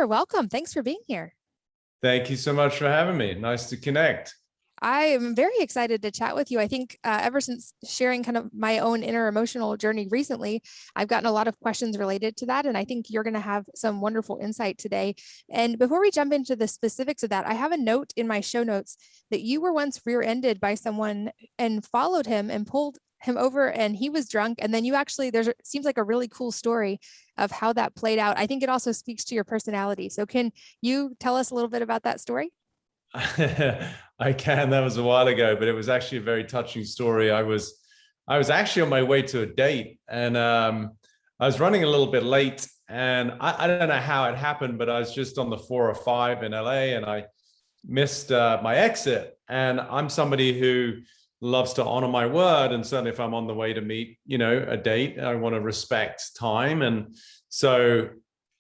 Peter, welcome. Thanks for being here. Thank you so much for having me. Nice to connect. I am very excited to chat with you. I think ever since sharing kind of my own inner emotional journey recently, I've gotten a lot of questions related to that. And I think you're going to have some wonderful insight today. And before we jump into the specifics of that, I have a note in my show notes that you were once rear-ended by someone and followed him and pulled him over, and he was drunk. And then you actually, seems like a really cool story of how that played out. I think it also speaks to your personality. So can you tell us a little bit about that story? I can. That was a while ago, but it was actually a very touching story. I was actually on my way to a date, and I was running a little bit late, and I don't know how it happened, but I was just on the 405 in LA, and I missed my exit. And I'm somebody who loves to honor my word, and certainly if I'm on the way to meet, a date, I want to respect time. And so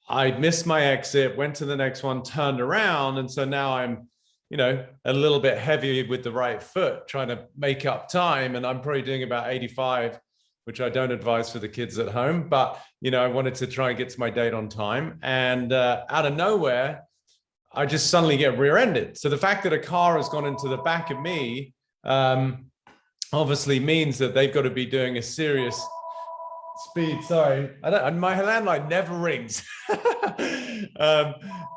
I missed my exit, went to the next one, turned around, and so now I'm a little bit heavy with the right foot, trying to make up time. And I'm probably doing about 85, which I don't advise for the kids at home. But, I wanted to try and get to my date on time. And out of nowhere, I just suddenly get rear-ended. So the fact that a car has gone into the back of me obviously means that they've got to be doing a serious speed. Sorry, my landline never rings.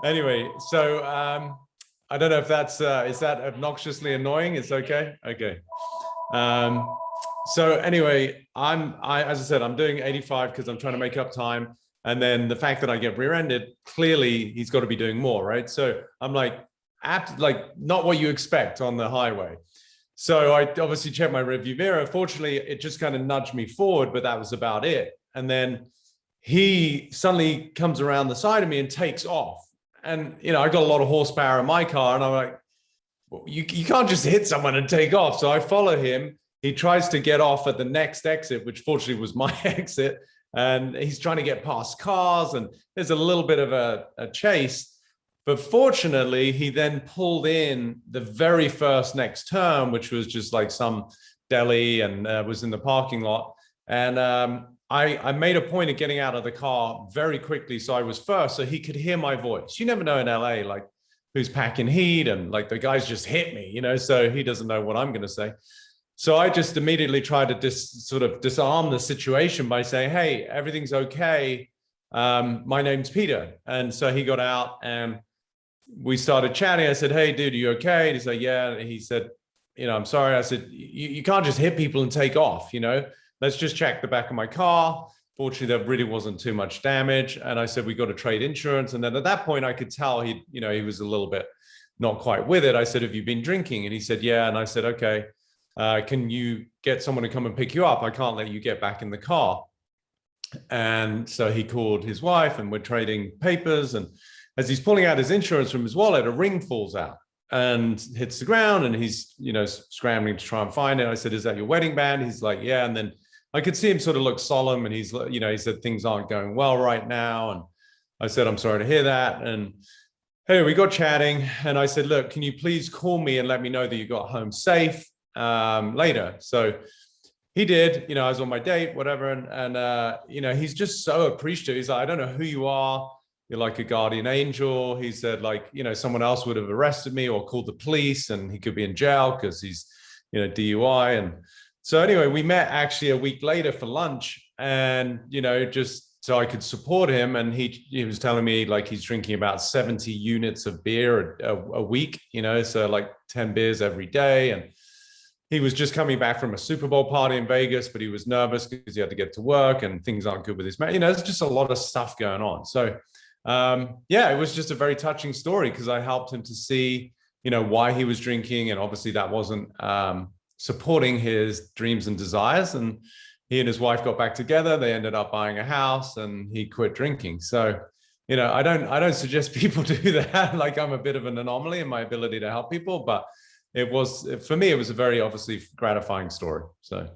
Anyway, so I don't know if that's is that obnoxiously annoying? It's okay. Okay. So anyway, as I said, I'm doing 85 because I'm trying to make up time. And then the fact that I get rear-ended, clearly he's got to be doing more, right? So I'm like not what you expect on the highway. So I obviously checked my rearview mirror. Fortunately, it just kind of nudged me forward, but that was about it. And then he suddenly comes around the side of me and takes off. And, I got a lot of horsepower in my car, and I'm like, well, you can't just hit someone and take off. So I follow him. He tries to get off at the next exit, which fortunately was my exit. And he's trying to get past cars, and there's a little bit of a chase. But fortunately, he then pulled in the very first next turn, which was just like some deli, and was in the parking lot. And I made a point of getting out of the car very quickly, so I was first, so he could hear my voice. You never know in LA, like, who's packing heat, and like the guy's just hit me, so he doesn't know what I'm going to say. So I just immediately tried to sort of disarm the situation by saying, hey, everything's okay. My name's Peter. And so he got out and we started chatting. I said, hey, dude, are you okay? And he's like, yeah. And he said, I'm sorry. I said, you can't just hit people and take off, Let's just check the back of my car. Fortunately, there really wasn't too much damage. And I said, we got to trade insurance. And then at that point, I could tell he was a little bit not quite with it. I said, have you been drinking? And he said, yeah. And I said, okay, can you get someone to come and pick you up? I can't let you get back in the car. And so he called his wife, and we're trading papers. And as he's pulling out his insurance from his wallet, a ring falls out and hits the ground, and he's, scrambling to try and find it. I said, is that your wedding band? He's like, yeah. And then I could see him sort of look solemn, and he's, he said, things aren't going well right now. And I said, I'm sorry to hear that. And hey, we got chatting, and I said, look, can you please call me and let me know that you got home safe later? So he did. I was on my date, whatever. And he's just so appreciative. He's like, I don't know who you are. You're like a guardian angel. He said, like, someone else would have arrested me or called the police, and he could be in jail because he's, DUI. And so anyway, we met actually a week later for lunch, and, just so I could support him. And he was telling me, like, he's drinking about 70 units of beer a week, so like 10 beers every day. And he was just coming back from a Super Bowl party in Vegas, but he was nervous because he had to get to work, and things aren't good with his man. There's just a lot of stuff going on. So it was just a very touching story because I helped him to see, why he was drinking. And obviously that wasn't supporting his dreams and desires. And he and his wife got back together. They ended up buying a house, and he quit drinking. So, I don't suggest people do that. Like, I'm a bit of an anomaly in my ability to help people, but for me, it was a very obviously gratifying story. So.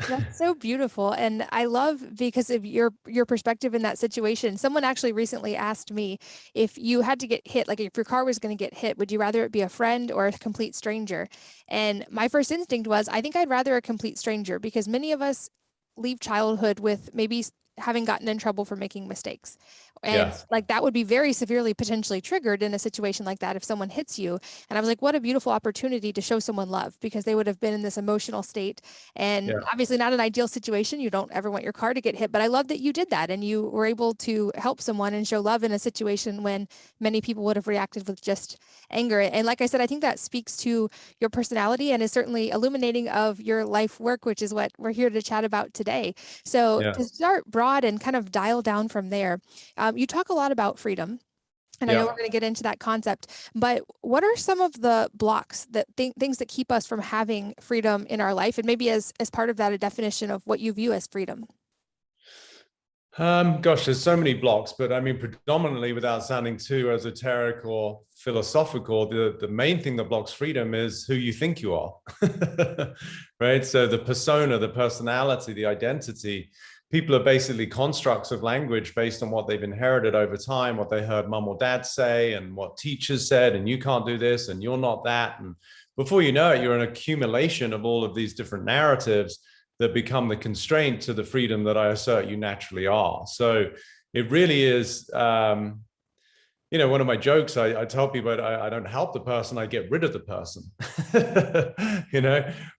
That's so beautiful. And I love, because of your perspective in that situation. Someone actually recently asked me, if you had to get hit, like if your car was going to get hit, would you rather it be a friend or a complete stranger? And my first instinct was, I think I'd rather a complete stranger, because many of us leave childhood with maybe having gotten in trouble for making mistakes, And Yes. like that would be very severely potentially triggered in a situation like that if someone hits you. And I was like, what a beautiful opportunity to show someone love, because they would have been in this emotional state. And Yeah. obviously not an ideal situation. You don't ever want your car to get hit, but I love that you did that and you were able to help someone and show love in a situation when many people would have reacted with just anger. And like I said, I think that speaks to your personality and is certainly illuminating of your life work, which is what we're here to chat about today. So to Yes. start broad and kind of dial down from there, you talk a lot about freedom. And I know Yeah. we're going to get into that concept, but what are some of the blocks that things that keep us from having freedom in our life? And maybe as part of that, a definition of what you view as freedom. Gosh, there's so many blocks, but I mean, predominantly, without sounding too esoteric or philosophical, the main thing that blocks freedom is who you think you are, right? So the persona, the personality, the identity, people are basically constructs of language based on what they've inherited over time, what they heard mom or dad say, and what teachers said, and you can't do this, and you're not that. And before you know it, you're an accumulation of all of these different narratives that become the constraint to the freedom that I assert you naturally are. So it really is, one of my jokes, I tell people I don't help the person, I get rid of the person,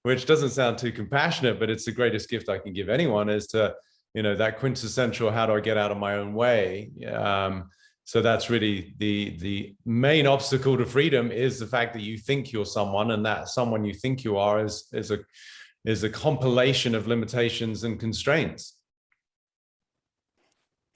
which doesn't sound too compassionate, but it's the greatest gift I can give anyone is to, that quintessential, how do I get out of my own way? So that's really the main obstacle to freedom is the fact that you think you're someone, and that someone you think you are is a compilation of limitations and constraints.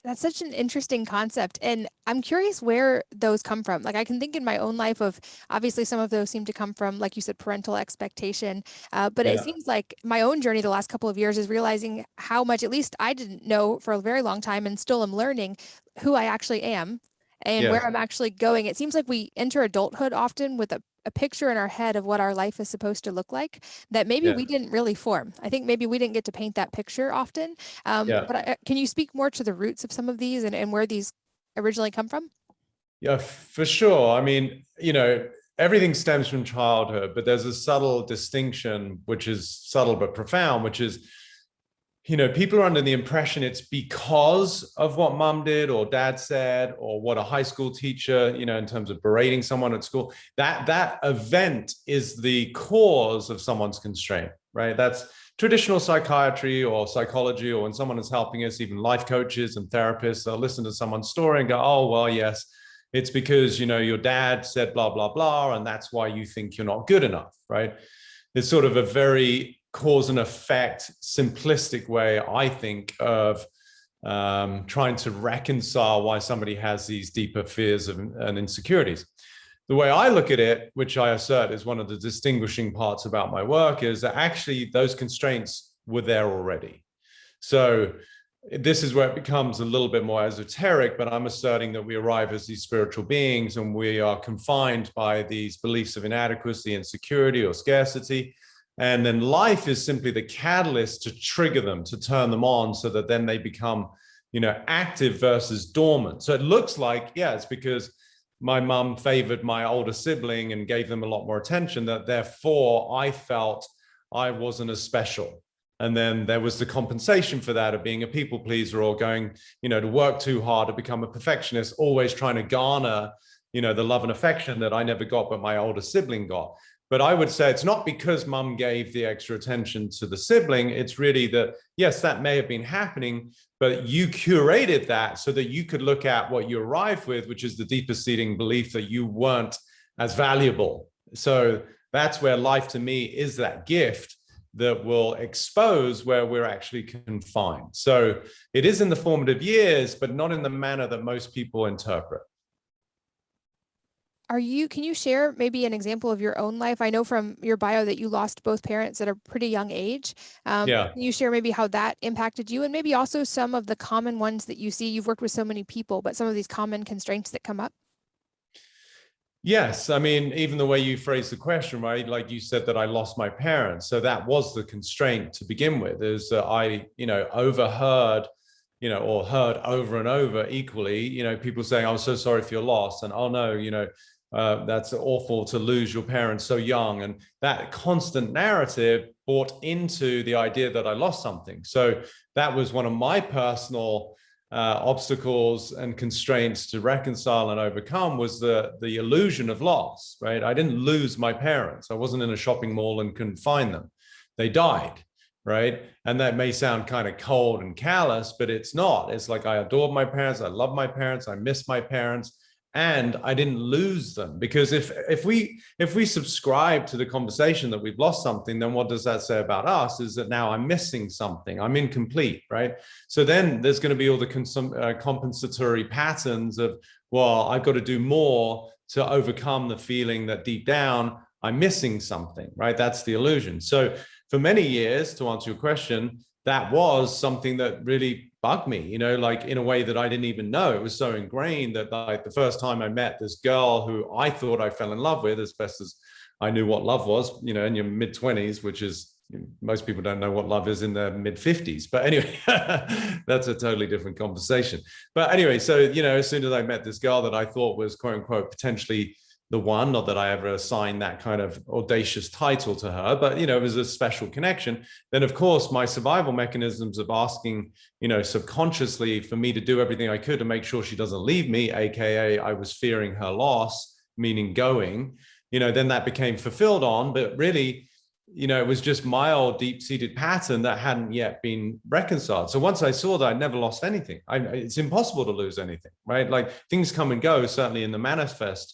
That's such an interesting concept. And I'm curious where those come from. Like I can think in my own life of obviously some of those seem to come from, like you said, parental expectation. But it Yeah. seems like my own journey the last couple of years is realizing how much, at least I didn't know for a very long time and still am learning who I actually am and where Yes. I'm actually going. It seems like we enter adulthood often with a picture in our head of what our life is supposed to look like that maybe Yeah. we didn't really form. I think maybe we didn't get to paint that picture often. Yeah. But can you speak more to the roots of some of these and where these originally come from? Yeah, for sure. I mean, everything stems from childhood, but there's a subtle distinction, which is subtle but profound, which is, people are under the impression it's because of what mom did or dad said or what a high school teacher, in terms of berating someone at school, that event is the cause of someone's constraint, right? That's traditional psychiatry or psychology, or when someone is helping us, even life coaches and therapists, they'll listen to someone's story and go, oh, well, yes, it's because, your dad said blah, blah, blah, and that's why you think you're not good enough, right? It's sort of a very cause and effect, simplistic way, I think, of trying to reconcile why somebody has these deeper fears and insecurities. The way I look at it, which I assert is one of the distinguishing parts about my work, is that actually those constraints were there already. So this is where it becomes a little bit more esoteric, but I'm asserting that we arrive as these spiritual beings and we are confined by these beliefs of inadequacy, insecurity, or scarcity. And then life is simply the catalyst to trigger them, to turn them on so that then they become, active versus dormant. So it looks like, yeah, it's because my mum favored my older sibling and gave them a lot more attention that therefore I felt I wasn't as special. And then there was the compensation for that of being a people pleaser or going, to work too hard to become a perfectionist, always trying to garner, the love and affection that I never got, but my older sibling got. But I would say it's not because mum gave the extra attention to the sibling. It's really that, yes, that may have been happening, but you curated that so that you could look at what you arrived with, which is the deepest seating belief that you weren't as valuable. So that's where life to me is that gift that will expose where we're actually confined. So it is in the formative years, but not in the manner that most people interpret. Can you share maybe an example of your own life? I know from your bio that you lost both parents at a pretty young age. Yeah. Can you share maybe how that impacted you and maybe also some of the common ones that you see? You've worked with so many people, but some of these common constraints that come up? Yes. I mean, even the way you phrased the question, right? Like you said that I lost my parents. So that was the constraint to begin with, is that I, overheard, or heard over and over equally, people saying, I'm so sorry for your loss. And, oh no, that's awful to lose your parents so young. And that constant narrative bought into the idea that I lost something. So that was one of my personal obstacles and constraints to reconcile and overcome was the illusion of loss, right? I didn't lose my parents. I wasn't in a shopping mall and couldn't find them. They died, right? And that may sound kind of cold and callous, but it's not. It's like I adored my parents. I love my parents. I miss my parents. And I didn't lose them, because if we subscribe to the conversation that we've lost something, then what does that say about us? Is that now I'm missing something, I'm incomplete, right? So then there's going to be all the compensatory patterns of, well, I've got to do more to overcome the feeling that deep down I'm missing something, right? That's the illusion. So for many years, to answer your question, that was something that really bugged me, like in a way that I didn't even know. It was so ingrained that like the first time I met this girl who I thought I fell in love with, as best as I knew what love was, in your mid-20s, which is, most people don't know what love is in their mid-50s. But anyway, that's a totally different conversation. But anyway, so, as soon as I met this girl that I thought was, quote unquote, potentially the one, not that I ever assigned that kind of audacious title to her, but, it was a special connection. Then, of course, my survival mechanisms of asking, subconsciously for me to do everything I could to make sure she doesn't leave me, AKA I was fearing her loss, meaning going, then that became fulfilled on, but really, it was just my old deep-seated pattern that hadn't yet been reconciled. So once I saw that, I never lost anything. It's impossible to lose anything, right? Like things come and go, certainly in the manifest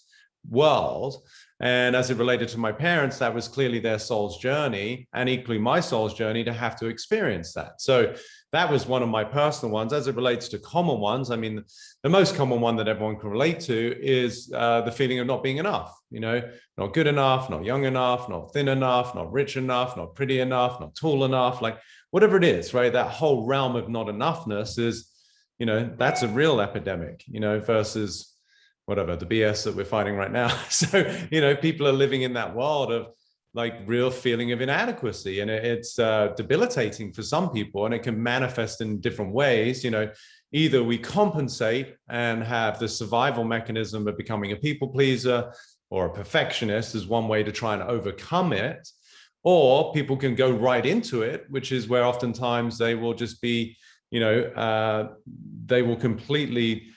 world. And as it related to my parents, that was clearly their soul's journey, and equally my soul's journey to have to experience that. So that was one of my personal ones. As it relates to common ones, I mean, the most common one that everyone can relate to is the feeling of not being enough, not good enough, not young enough, not thin enough, not rich enough, not pretty enough, not tall enough, like whatever it is, right? That whole realm of not enoughness is, that's a real epidemic, versus whatever the BS that we're fighting right now. So, people are living in that world of like real feeling of inadequacy, and it's debilitating for some people, and it can manifest in different ways. Either we compensate and have the survival mechanism of becoming a people pleaser or a perfectionist is one way to try and overcome it, or people can go right into it, which is where oftentimes they will just be, they will completely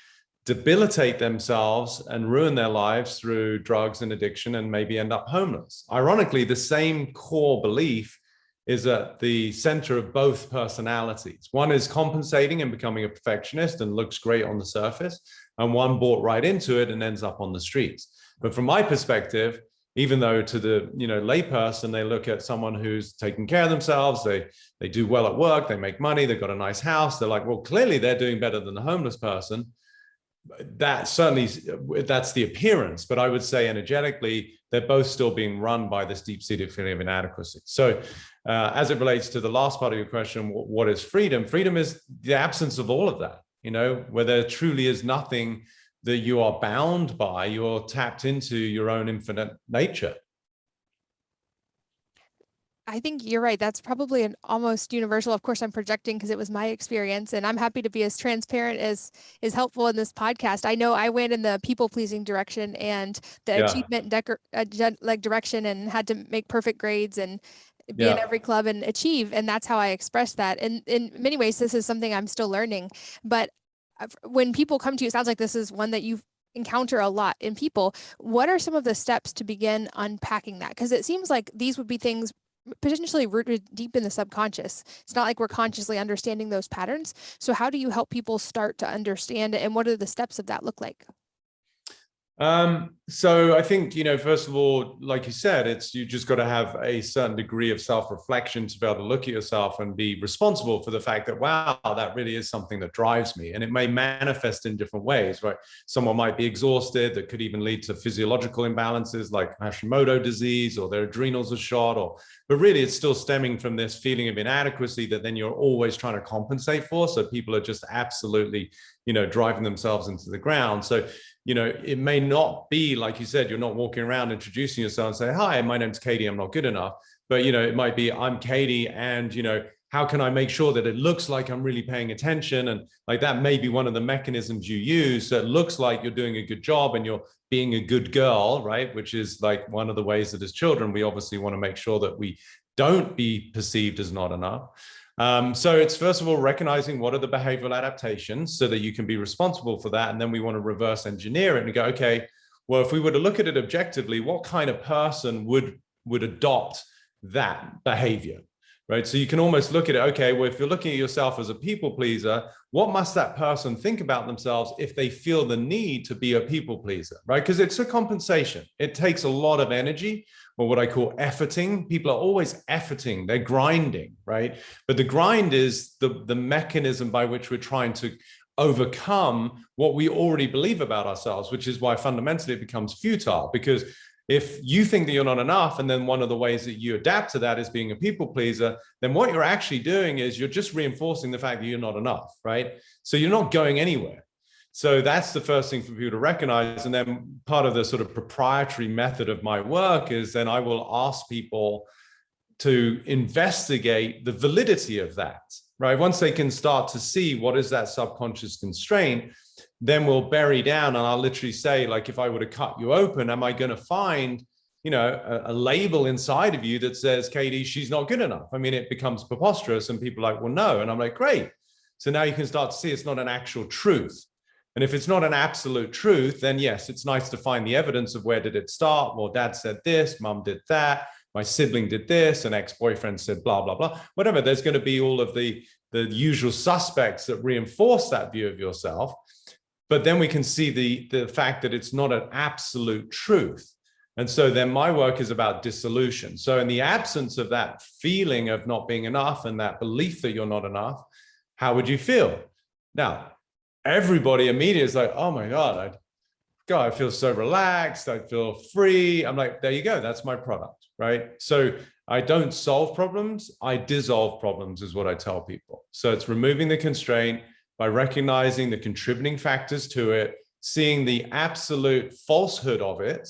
debilitate themselves and ruin their lives through drugs and addiction, and maybe end up homeless. Ironically, the same core belief is at the center of both personalities. One is compensating and becoming a perfectionist and looks great on the surface, and one bought right into it and ends up on the streets. But from my perspective, even though to the layperson, they look at someone who's taking care of themselves, they do well at work, they make money, they've got a nice house, they're like, well, clearly they're doing better than the homeless person. That certainly, that's the appearance, but I would say energetically, they're both still being run by this deep-seated feeling of inadequacy. So as it relates to the last part of your question, what is freedom? Freedom is the absence of all of that, where there truly is nothing that you are bound by. You're tapped into your own infinite nature. I think you're right. That's probably an almost universal. Of course, I'm projecting because it was my experience, and I'm happy to be as transparent as is helpful in this podcast. I know I went in the people-pleasing direction and the achievement direction, and had to make perfect grades and be in every club and achieve. And that's how I expressed that. And in many ways, this is something I'm still learning. But when people come to you, it sounds like this is one that you encounter a lot in people. What are some of the steps to begin unpacking that? Because it seems like these would be things potentially rooted deep in the subconscious. It's not like we're consciously understanding those patterns. So how do you help people start to understand it, and what do the steps of that look like? So I think, first of all, like you said, you just got to have a certain degree of self-reflection to be able to look at yourself and be responsible for the fact that, wow, that really is something that drives me. And it may manifest in different ways, right? Someone might be exhausted. That could even lead to physiological imbalances like Hashimoto disease, or their adrenals are shot, but really it's still stemming from this feeling of inadequacy that then you're always trying to compensate for. So people are just absolutely, driving themselves into the ground. So it may not be, like you said, you're not walking around introducing yourself and say, hi, my name's Katie, I'm not good enough. But, it might be, I'm Katie, and, how can I make sure that it looks like I'm really paying attention? And like that may be one of the mechanisms you use. So it looks like you're doing a good job and you're being a good girl, right? Which is like one of the ways that as children, we obviously want to make sure that we don't be perceived as not enough. So it's first of all recognizing what are the behavioral adaptations so that you can be responsible for that. And then we want to reverse engineer it and go, okay, well, if we were to look at it objectively, what kind of person would adopt that behavior, right? So you can almost look at it, okay, well, if you're looking at yourself as a people pleaser, what must that person think about themselves if they feel the need to be a people pleaser, right? Because it's a compensation. It takes a lot of energy, or what I call efforting. People are always efforting, they're grinding, right? But the grind is the mechanism by which we're trying to overcome what we already believe about ourselves, which is why fundamentally it becomes futile. Because if you think that you're not enough, and then one of the ways that you adapt to that is being a people pleaser, then what you're actually doing is you're just reinforcing the fact that you're not enough, right? So you're not going anywhere. So that's the first thing for people to recognize. And then part of the sort of proprietary method of my work is then I will ask people to investigate the validity of that, right? Once they can start to see what is that subconscious constraint, then we'll bury down, and I'll literally say, like, if I were to cut you open, am I going to find, you know, a label inside of you that says, Katie, she's not good enough? I mean, it becomes preposterous, and people are like, well, no. And I'm like, great. So now you can start to see it's not an actual truth. And if it's not an absolute truth, then yes, it's nice to find the evidence of where did it start? Well, dad said this, mom did that, my sibling did this, an ex-boyfriend said blah, blah, blah, whatever. There's going to be all of the usual suspects that reinforce that view of yourself. But then we can see the fact that it's not an absolute truth. And so then my work is about dissolution. So in the absence of that feeling of not being enough and that belief that you're not enough, how would you feel? Now, everybody immediately is like, oh my God, I feel so relaxed. I feel free. I'm like, there you go. That's my product, right? So I don't solve problems. I dissolve problems is what I tell people. So it's removing the constraint by recognizing the contributing factors to it, seeing the absolute falsehood of it,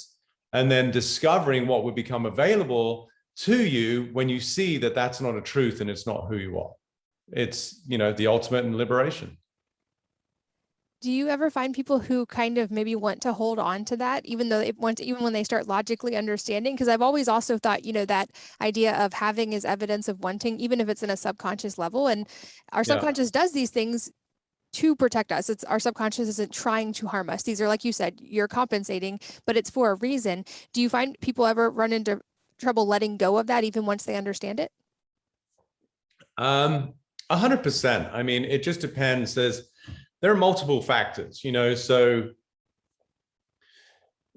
and then discovering what would become available to you when you see that that's not a truth and it's not who you are. It's, you know, the ultimate in liberation. Do you ever find people who kind of maybe want to hold on to that, even though even when they start logically understanding? Because I've always also thought, you know, that idea of having is evidence of wanting, even if it's in a subconscious level. And our subconscious does these things to protect us. It's our subconscious isn't trying to harm us. These are, like you said, you're compensating, but it's for a reason. Do you find people ever run into trouble letting go of that, even once they understand it? 100%. I mean, it just depends. There are multiple factors, you know, so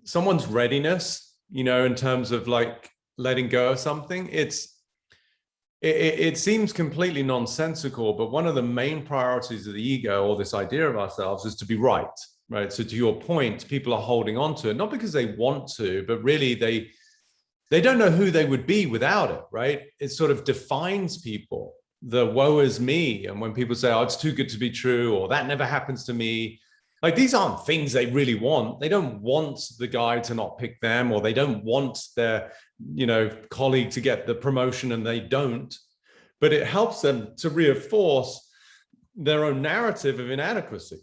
someone's readiness, you know, in terms of like letting go of something, it seems completely nonsensical, but one of the main priorities of the ego, or this idea of ourselves, is to be right, right? So to your point, people are holding on to it, not because they want to, but really they don't know who they would be without it, right? It sort of defines people. The woe is me. And when people say, oh, it's too good to be true, or that never happens to me, like these aren't things they really want. They don't want the guy to not pick them, or they don't want their, you know, colleague to get the promotion and they don't. But it helps them to reinforce their own narrative of inadequacy.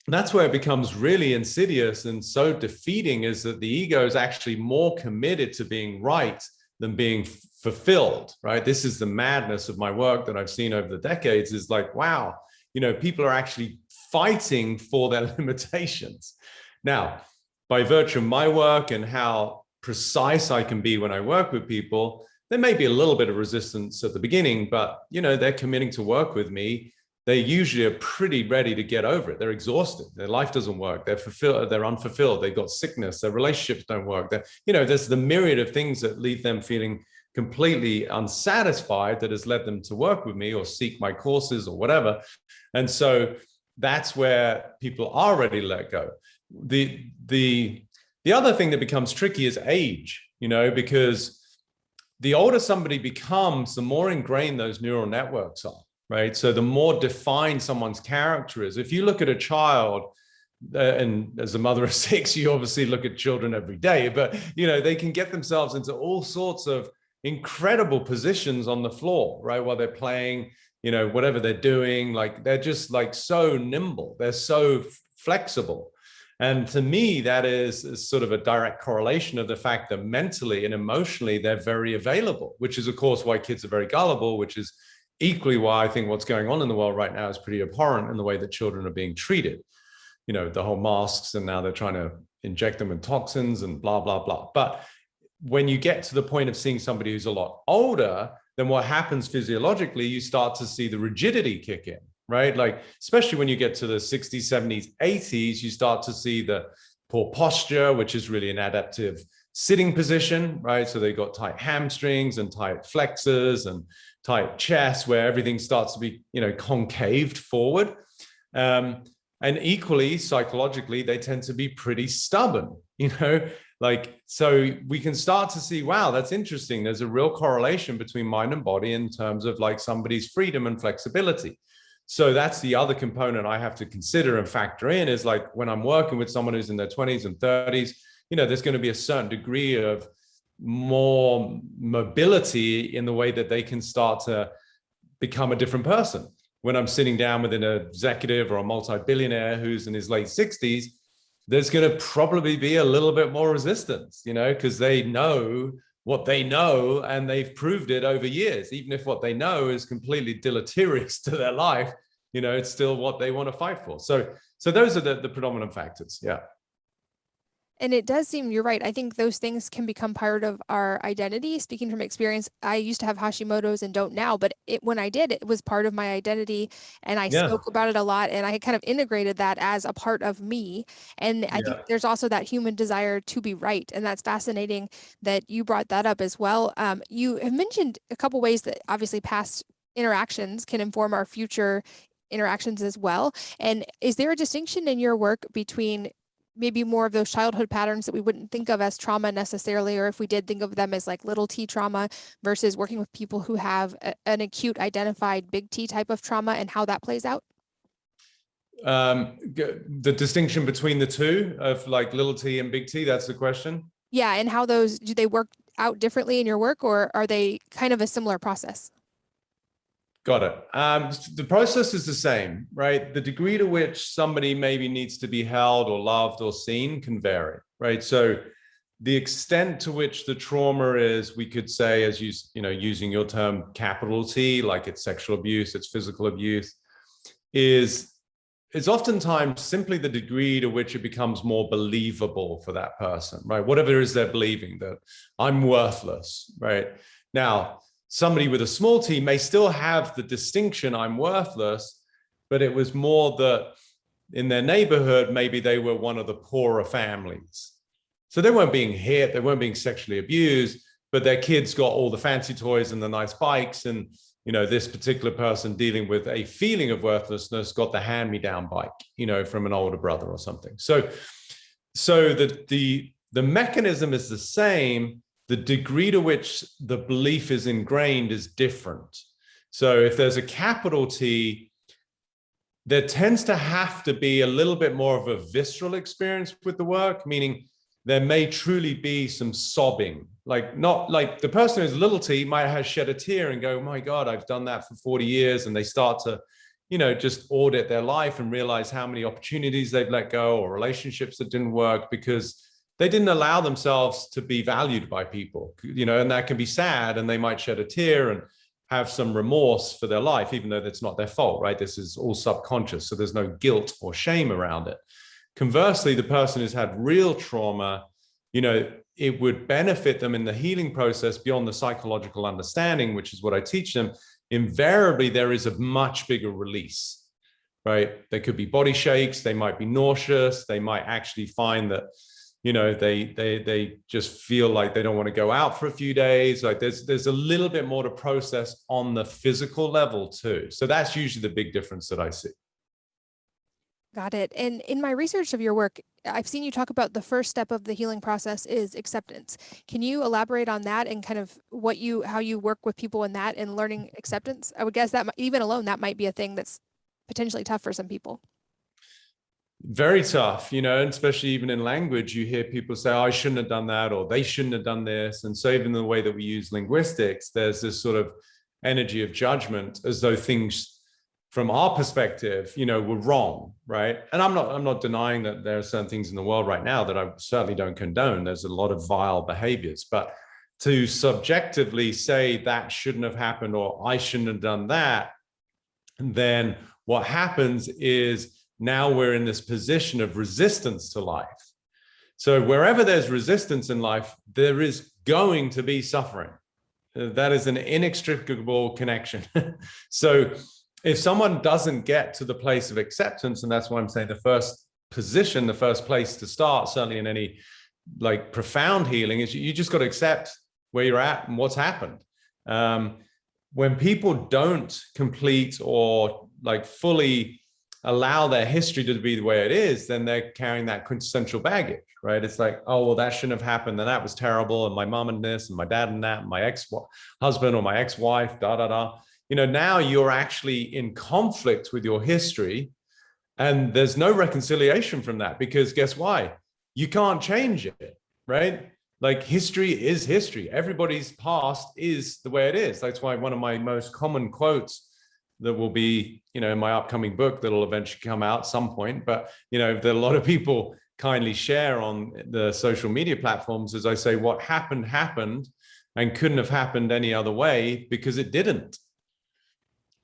And that's where it becomes really insidious and so defeating, is that the ego is actually more committed to being right than being fulfilled, right? This is the madness of my work that I've seen over the decades, is like, wow, you know, people are actually fighting for their limitations. Now, by virtue of my work and how precise I can be when I work with people, there may be a little bit of resistance at the beginning, but, you know, they're committing to work with me. They usually are pretty ready to get over it. They're exhausted. Their life doesn't work. They're unfulfilled. They've got sickness. Their relationships don't work. You know, there's the myriad of things that leave them feeling completely unsatisfied that has led them to work with me or seek my courses or whatever. And so that's where people are ready to let go. The other thing that becomes tricky is age, you know, because the older somebody becomes, the more ingrained those neural networks are. Right. So the more defined someone's character is. If you look at a child, and as a mother of 6, you obviously look at children every day, but, you know, they can get themselves into all sorts of incredible positions on the floor, right, while they're playing, you know, whatever they're doing. Like, they're just like so nimble. They're so flexible. And to me, that is sort of a direct correlation of the fact that mentally and emotionally, they're very available, which is, of course, why kids are very gullible, which is, equally why I think what's going on in the world right now is pretty abhorrent in the way that children are being treated. The whole masks, and now they're trying to inject them with toxins and blah, blah, blah. But when you get to the point of seeing somebody who's a lot older, then what happens physiologically, you start to see the rigidity kick in, right? Like, especially when you get to the 60s, 70s, 80s, you start to see the poor posture, which is really an adaptive sitting position, right? So they got tight hamstrings and tight flexors and tight chest, where everything starts to be, concaved forward. And equally, psychologically, they tend to be pretty stubborn, so we can start to see, wow, that's interesting. There's a real correlation between mind and body in terms of like somebody's freedom and flexibility. So that's the other component I have to consider and factor in, is like when I'm working with someone who's in their 20s and 30s, there's going to be a certain degree of more mobility in the way that they can start to become a different person. When I'm sitting down with an executive or a multi-billionaire who's in his late 60s, there's going to probably be a little bit more resistance, because they know what they know and they've proved it over years. Even if what they know is completely deleterious to their life, it's still what they want to fight for. So those are the predominant factors. Yeah. And it does seem, you're right. I think those things can become part of our identity. Speaking from experience, I used to have Hashimoto's and don't now, but when I did, it was part of my identity, and I spoke about it a lot, and I kind of integrated that as a part of me. And I think there's also that human desire to be right. And that's fascinating that you brought that up as well. You have mentioned a couple ways that obviously past interactions can inform our future interactions as well. And is there a distinction in your work between maybe more of those childhood patterns that we wouldn't think of as trauma necessarily, or if we did think of them as like little t trauma, versus working with people who have an acute identified big T type of trauma, and how that plays out? The distinction between the two of like little t and big T, that's the question? Yeah, and how those, do they work out differently in your work, or are they kind of a similar process? Got it. The process is the same, right? The degree to which somebody maybe needs to be held or loved or seen can vary, right? So the extent to which the trauma is, we could say, as using your term, capital T, like it's sexual abuse, it's physical abuse, is oftentimes simply the degree to which it becomes more believable for that person, right? Whatever it is they're believing, that I'm worthless, right? Now, somebody with a small t may still have the distinction, I'm worthless, but it was more that in their neighborhood, maybe they were one of the poorer families. So they weren't being hit, they weren't being sexually abused, but their kids got all the fancy toys and the nice bikes. And, this particular person dealing with a feeling of worthlessness got the hand-me-down bike, from an older brother or something. So the mechanism is the same. The degree to which the belief is ingrained is different. So if there's a capital T, there tends to have to be a little bit more of a visceral experience with the work, meaning there may truly be some sobbing, like not like the person who's little t might have shed a tear and go, oh my God, I've done that for 40 years. And they start to, just audit their life and realize how many opportunities they've let go or relationships that didn't work because they didn't allow themselves to be valued by people, and that can be sad, and they might shed a tear and have some remorse for their life, even though that's not their fault, right? This is all subconscious. So there's no guilt or shame around it. Conversely, the person who's had real trauma, it would benefit them in the healing process beyond the psychological understanding, which is what I teach them. Invariably, there is a much bigger release, right? There could be body shakes. They might be nauseous. They might actually find that, they just feel like they don't want to go out for a few days. Like there's a little bit more to process on the physical level too. So that's usually the big difference that I see. Got it. And in my research of your work, I've seen you talk about the first step of the healing process is acceptance. Can you elaborate on that and kind of how you work with people in that and learning acceptance? I would guess that even alone, that might be a thing that's potentially tough for some people. Very tough, and especially even in language, you hear people say, oh, I shouldn't have done that, or they shouldn't have done this. And so even the way that we use linguistics, there's this sort of energy of judgment as though things from our perspective, were wrong, right? And I'm not denying that there are certain things in the world right now that I certainly don't condone. There's a lot of vile behaviors, but to subjectively say that shouldn't have happened or I shouldn't have done that, then what happens is now we're in this position of resistance to life. So wherever there's resistance in life, there is going to be suffering. That is an inextricable connection. So if someone doesn't get to the place of acceptance, and that's why I'm saying the first position, the first place to start, certainly in any like profound healing, is you just got to accept where you're at and what's happened. When people don't complete or like fully allow their history to be the way it is, then they're carrying that quintessential baggage, right? It's like, oh, well, that shouldn't have happened. Then that was terrible. And my mom and this, and my dad and that, and my ex-husband or my ex-wife, da, da, da. Now you're actually in conflict with your history, and there's no reconciliation from that, because guess why? You can't change it, right? Like history is history. Everybody's past is the way it is. That's why one of my most common quotes that will be, in my upcoming book that'll eventually come out at some point, but, that a lot of people kindly share on the social media platforms, as I say, what happened, happened and couldn't have happened any other way because it didn't.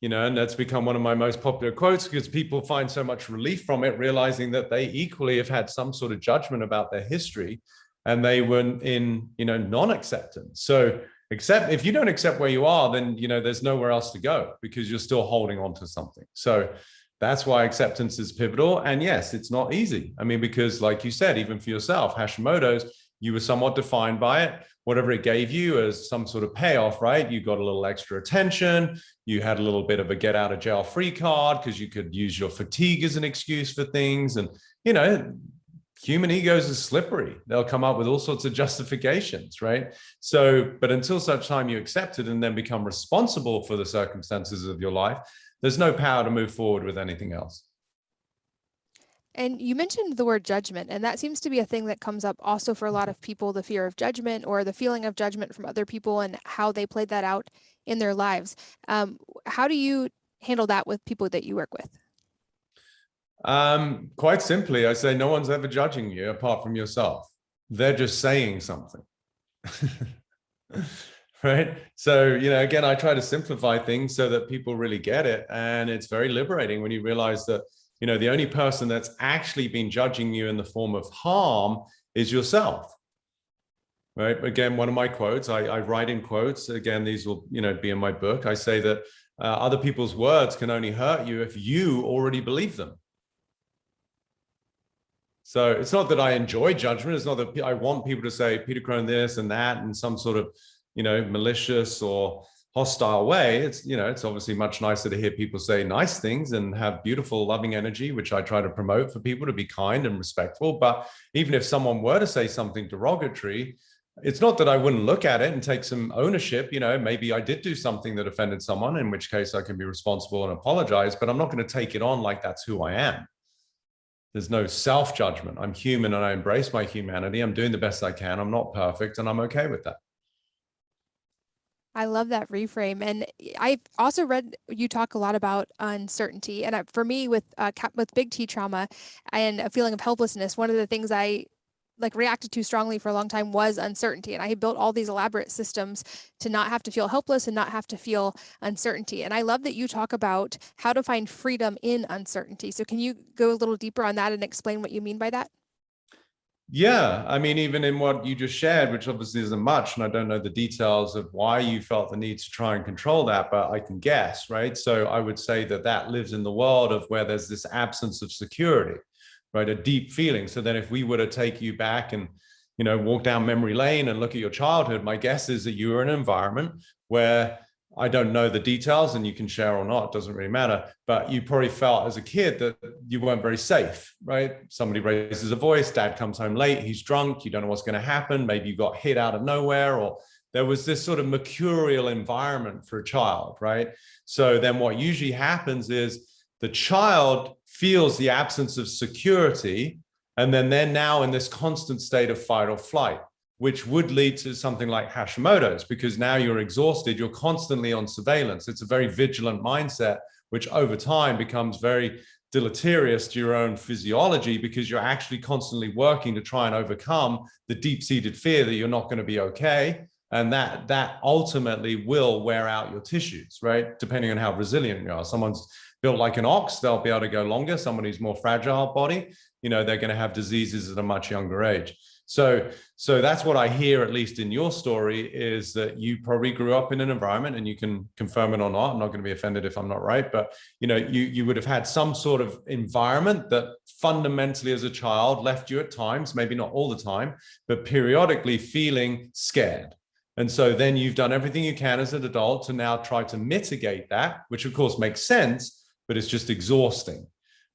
And that's become one of my most popular quotes because people find so much relief from it, realizing that they equally have had some sort of judgment about their history and they were in, non-acceptance. So if you don't accept where you are, then, there's nowhere else to go because you're still holding on to something. So that's why acceptance is pivotal. And yes, it's not easy. I mean, because like you said, even for yourself, Hashimoto's, you were somewhat defined by it. Whatever it gave you as some sort of payoff, right? You got a little extra attention. You had a little bit of a get out of jail free card because you could use your fatigue as an excuse for things. And, human egos are slippery. They'll come up with all sorts of justifications, right? So, but until such time you accept it and then become responsible for the circumstances of your life, there's no power to move forward with anything else. And you mentioned the word judgment, and that seems to be a thing that comes up also for a lot of people, the fear of judgment or the feeling of judgment from other people and how they played that out in their lives. How do you handle that with people that you work with? Quite simply, I say no one's ever judging you apart from yourself. They're just saying something. Right? So, again, I try to simplify things so that people really get it. And it's very liberating when you realize that, the only person that's actually been judging you in the form of harm is yourself. Right? Again, one of my quotes, I write in quotes. Again, these will, be in my book. I say that other people's words can only hurt you if you already believe them. So it's not that I enjoy judgment. It's not that I want people to say Peter Crone this and that in some sort of, malicious or hostile way. It's, it's obviously much nicer to hear people say nice things and have beautiful, loving energy, which I try to promote for people to be kind and respectful. But even if someone were to say something derogatory, it's not that I wouldn't look at it and take some ownership. Maybe I did do something that offended someone, in which case I can be responsible and apologize, but I'm not going to take it on like that's who I am. There's no self-judgment. I'm human and I embrace my humanity. I'm doing the best I can. I'm not perfect and I'm okay with that. I love that reframe. And I've also read you talk a lot about uncertainty. And for me, with big T trauma and a feeling of helplessness, one of the things I reacted to strongly for a long time was uncertainty. And I had built all these elaborate systems to not have to feel helpless and not have to feel uncertainty. And I love that you talk about how to find freedom in uncertainty. So can you go a little deeper on that and explain what you mean by that? Yeah, I mean, even in what you just shared, which obviously isn't much, and I don't know the details of why you felt the need to try and control that, but I can guess, right? So I would say that lives in the world of where there's this absence of security, right? A deep feeling. So then if we were to take you back and, walk down memory lane and look at your childhood, my guess is that you were in an environment where, I don't know the details and you can share or not, doesn't really matter, but you probably felt as a kid that you weren't very safe, right? Somebody raises a voice, dad comes home late, he's drunk, you don't know what's going to happen. Maybe you got hit out of nowhere, or there was this sort of mercurial environment for a child, right? So then what usually happens is the child feels the absence of security, and then they're now in this constant state of fight or flight, which would lead to something like Hashimoto's, because now you're exhausted, you're constantly on surveillance. It's a very vigilant mindset, which over time becomes very deleterious to your own physiology, because you're actually constantly working to try and overcome the deep-seated fear that you're not going to be okay. And that ultimately will wear out your tissues, right? Depending on how resilient you are. Someone's built like an ox, they'll be able to go longer. Someone who's more fragile body, they're going to have diseases at a much younger age. So that's what I hear, at least in your story, is that you probably grew up in an environment, and you can confirm it or not. I'm not going to be offended if I'm not right, but you would have had some sort of environment that fundamentally as a child left you at times, maybe not all the time, but periodically feeling scared. And so then you've done everything you can as an adult to now try to mitigate that, which of course makes sense, but it's just exhausting,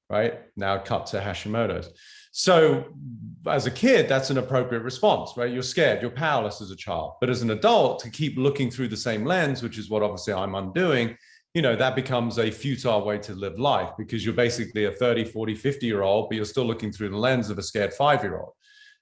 right? Now cut to Hashimoto's. So as a kid, that's an appropriate response, right? You're scared, you're powerless as a child. But as an adult, to keep looking through the same lens, which is what obviously I'm undoing, that becomes a futile way to live life, because you're basically a 30, 40, 50-year-old, but you're still looking through the lens of a scared 5-year-old.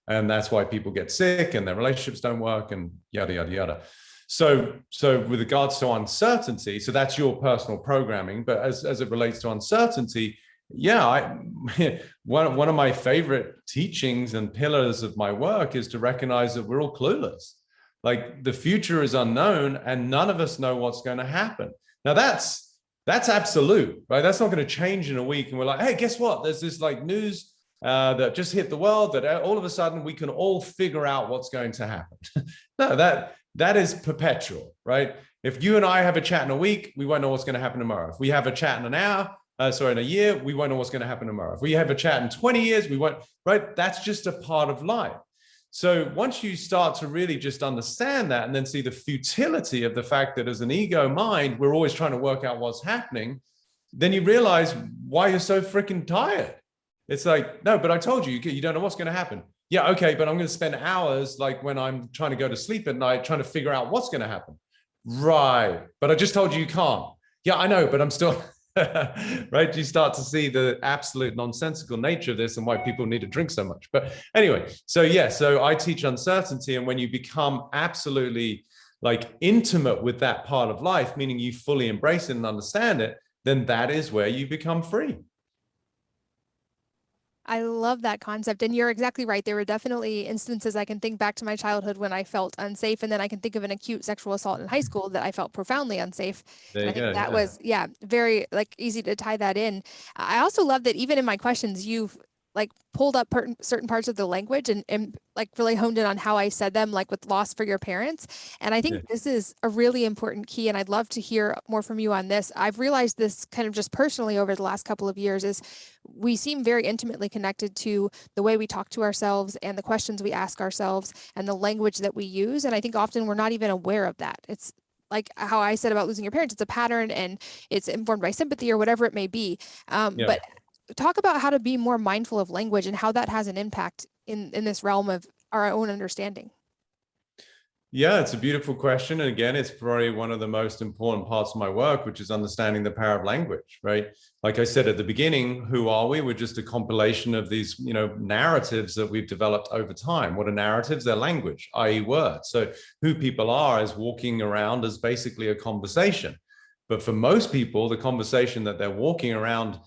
And that's why people get sick and their relationships don't work and yada, yada, yada. So with regards to uncertainty, so that's your personal programming, but as it relates to uncertainty, one of my favorite teachings and pillars of my work is to recognize that we're all clueless. Like, the future is unknown and none of us know what's going to happen. Now that's absolute, right? That's not going to change in a week. And we're like, hey, guess what? There's this like news that just hit the world that all of a sudden we can all figure out what's going to happen. No, that is perpetual, right? If you and I have a chat in a week, we won't know what's going to happen tomorrow. If we have a chat in an hour, in a year, we won't know what's going to happen tomorrow. If we have a chat in 20 years, we won't, right? That's just a part of life. So once you start to really just understand that and then see the futility of the fact that as an ego mind, we're always trying to work out what's happening, then you realize why you're so freaking tired. It's like, no, but I told you, you don't know what's going to happen. Yeah, okay, but I'm going to spend hours, like when I'm trying to go to sleep at night, trying to figure out what's going to happen. Right, but I just told you you can't. Yeah, I know, but I'm still... right? You start to see the absolute nonsensical nature of this and why people need to drink so much. But anyway, so I teach uncertainty. And when you become absolutely like intimate with that part of life, meaning you fully embrace it and understand it, then that is where you become free. I love that concept. And you're exactly right. There were definitely instances I can think back to my childhood when I felt unsafe. And then I can think of an acute sexual assault in high school that I felt profoundly unsafe. There you and I think go. that was, very like easy to tie that in. I also love that even in my questions, you've like pulled up certain parts of the language and like really honed in on how I said them, like with loss for your parents. And I think this is a really important key. And I'd love to hear more from you on this. I've realized this kind of just personally over the last couple of years is we seem very intimately connected to the way we talk to ourselves and the questions we ask ourselves and the language that we use. And I think often we're not even aware of that. It's like how I said about losing your parents, it's a pattern and it's informed by sympathy or whatever it may be. But talk about how to be more mindful of language and how that has an impact in this realm of our own understanding. Yeah, it's a beautiful question. And again, it's probably one of the most important parts of my work, which is understanding the power of language, right? Like I said at the beginning, who are we? We're just a compilation of these, narratives that we've developed over time. What are narratives? They're language, i.e. words. So who people are is walking around as basically a conversation. But for most people, the conversation that they're walking around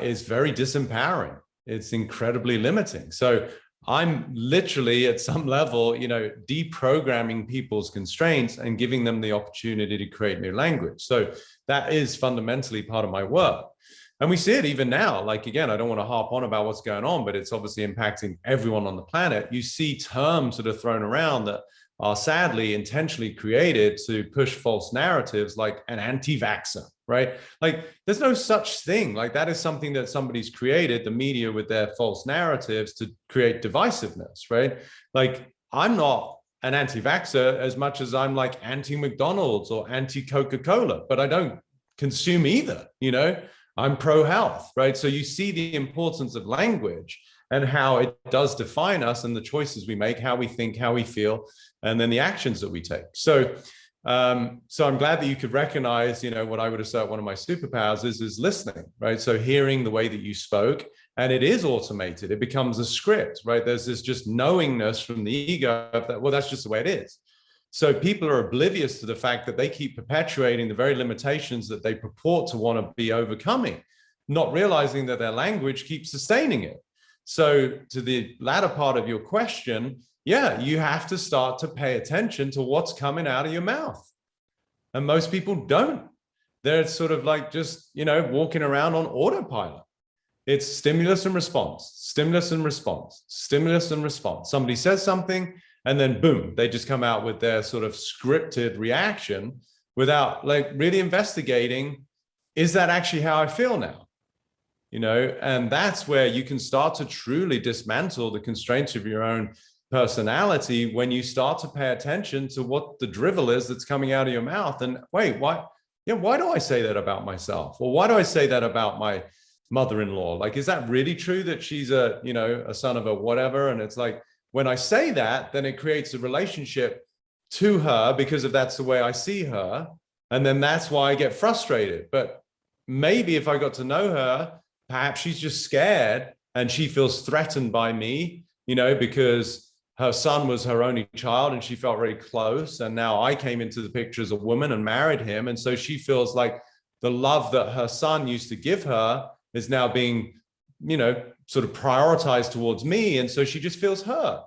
is very disempowering. It's incredibly limiting. So I'm literally at some level, deprogramming people's constraints and giving them the opportunity to create new language. So that is fundamentally part of my work. And we see it even now. Like, again, I don't want to harp on about what's going on, but it's obviously impacting everyone on the planet. You see terms that are thrown around that are sadly intentionally created to push false narratives, like an anti-vaxxer, right? Like, there's no such thing. Like, that is something that somebody's created, the media with their false narratives to create divisiveness, right? Like, I'm not an anti-vaxxer as much as I'm like anti-McDonald's or anti-Coca-Cola, but I don't consume either, I'm pro-health, right? So you see the importance of language and how it does define us and the choices we make, how we think, how we feel, and then the actions that we take. So I'm glad that you could recognize, what I would assert one of my superpowers is listening, right? So hearing the way that you spoke, and it is automated. It becomes a script, right? There's this just knowingness from the ego that, well, that's just the way it is. So people are oblivious to the fact that they keep perpetuating the very limitations that they purport to want to be overcoming, not realizing that their language keeps sustaining it. So to the latter part of your question, yeah, you have to start to pay attention to what's coming out of your mouth. And most people don't. They're sort of like just, walking around on autopilot. It's stimulus and response, stimulus and response, stimulus and response. Somebody says something, and then boom, they just come out with their sort of scripted reaction without like really investigating, is that actually how I feel now? And that's where you can start to truly dismantle the constraints of your own personality when you start to pay attention to what the drivel is that's coming out of your mouth. And wait, why do I say that about myself? Or why do I say that about my mother-in-law? Like, is that really true that she's a son of a whatever? And it's like, when I say that, then it creates a relationship to her because of that's the way I see her. And then that's why I get frustrated. But maybe if I got to know her, perhaps she's just scared and she feels threatened by me, because her son was her only child and she felt very close. And now I came into the picture as a woman and married him. And so she feels like the love that her son used to give her is now being, sort of prioritized towards me. And so she just feels hurt.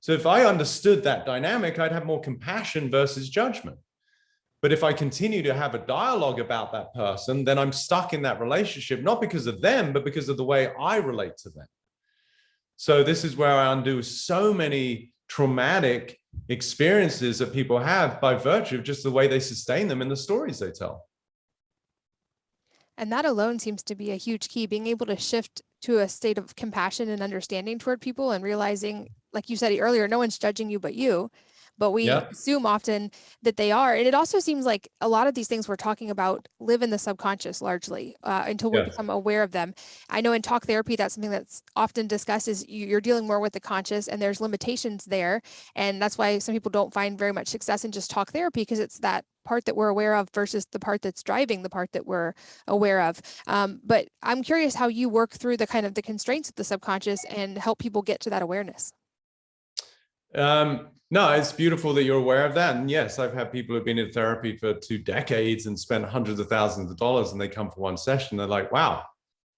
So if I understood that dynamic, I'd have more compassion versus judgment. But if I continue to have a dialogue about that person, then I'm stuck in that relationship, not because of them, but because of the way I relate to them. So this is where I undo so many traumatic experiences that people have by virtue of just the way they sustain them in the stories they tell. And that alone seems to be a huge key, being able to shift to a state of compassion and understanding toward people and realizing, like you said earlier, no one's judging you but you. But we assume often that they are. And it also seems like a lot of these things we're talking about live in the subconscious largely until we become aware of them. I know in talk therapy, that's something that's often discussed is you're dealing more with the conscious and there's limitations there. And that's why some people don't find very much success in just talk therapy, because it's that part that we're aware of versus the part that's driving the part that we're aware of. But I'm curious how you work through the kind of the constraints of the subconscious and help people get to that awareness. No, it's beautiful that you're aware of that. And yes, I've had people who've been in therapy for 2 decades and spent hundreds of thousands of dollars, and they come for one session. They're like, wow,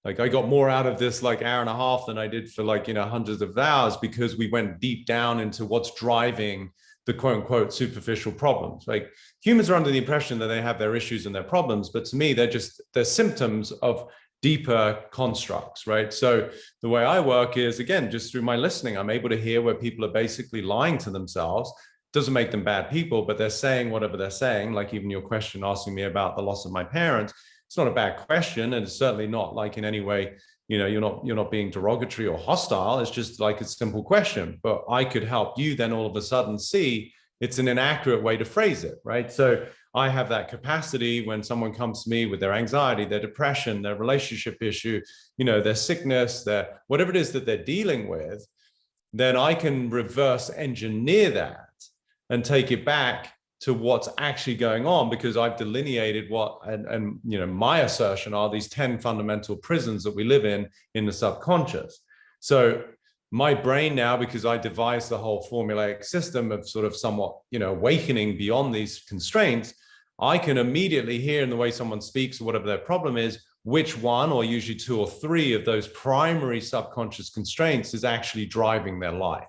like I got more out of this like hour and a half than I did for like, hundreds of hours, because we went deep down into what's driving the quote unquote superficial problems. Like humans are under the impression that they have their issues and their problems, but to me, they're symptoms of deeper constructs, right? So the way I work is, again, just through my listening, I'm able to hear where people are basically lying to themselves. Doesn't make them bad people, but they're saying whatever they're saying. Like even your question asking me about the loss of my parents, it's not a bad question, and it's certainly not like in any way, you're not being derogatory or hostile. It's just like a simple question. But I could help you then all of a sudden see it's an inaccurate way to phrase it, right? So I have that capacity when someone comes to me with their anxiety, their depression, their relationship issue, their sickness, their whatever it is that they're dealing with, then I can reverse engineer that and take it back to what's actually going on, because I've delineated what, and my assertion are these 10 fundamental prisons that we live in the subconscious. So my brain now, because I devised the whole formulaic system of sort of somewhat, awakening beyond these constraints, I can immediately hear in the way someone speaks or whatever their problem is, which one, or usually 2 or 3 of those primary subconscious constraints is actually driving their life.